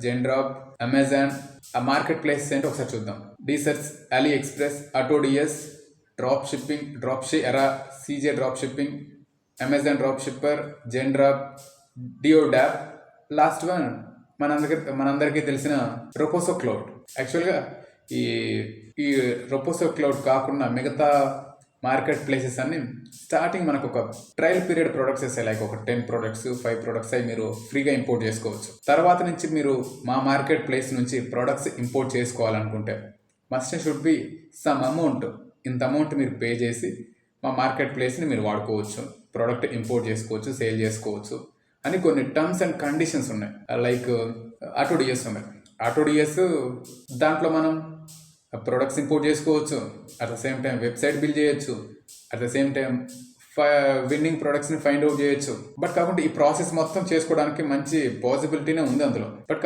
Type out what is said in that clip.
జెన్డ్రాప్, Amazon. ఆ market place ఏంటో ఒకసారి చూద్దాం. డీసర్చ్, AliExpress, AutoDS, drop shipping, era, CJ drop shipping, Amazon drop shipper, Zendrop, DeoDap. Last one మనందరికీ తెలిసిన రొపోసో క్లౌడ్. యాక్చువల్గా ఈ ఈ రొపోసో క్లౌడ్ కాకుండా మిగతా మార్కెట్ ప్లేసెస్ అన్ని స్టార్టింగ్ మనకు ఒక ట్రయల్ పీరియడ్ ప్రొడక్ట్స్ ఇస్తాయి. లైక్ ఒక 10 ప్రొడక్ట్స్ 5 ప్రొడక్ట్స్ అవి మీరు ఫ్రీగా ఇంపోర్ట్ చేసుకోవచ్చు. తర్వాత నుంచి మీరు మా మార్కెట్ ప్లేస్ నుంచి ప్రొడక్ట్స్ ఇంపోర్ట్ చేసుకోవాలనుకుంటే must should be some amount. ఇంత అమౌంట్ మీరు పే చేసి మా మార్కెట్ ప్లేస్ని మీరు వాడుకోవచ్చు, ప్రోడక్ట్ ఇంపోర్ట్ చేసుకోవచ్చు, సేల్ చేసుకోవచ్చు అని కొన్ని టర్మ్స్ అండ్ కండిషన్స్ ఉన్నాయి. లైక్ ఆటోడిఎస్ ఉన్నాయి. ఆటోడిఎస్ దాంట్లో మనం ప్రొడక్ట్స్ ఇంపోర్ట్ చేసుకోవచ్చు, at the same time website build చేయొచ్చు, at the same time winning ప్రొడక్ట్స్ని ఫైండ్ అవుట్ చేయొచ్చు. బట్ కాకుండా ఈ ప్రాసెస్ మొత్తం చేసుకోవడానికి మంచి పాసిబిలిటీనే ఉంది అందులో. బట్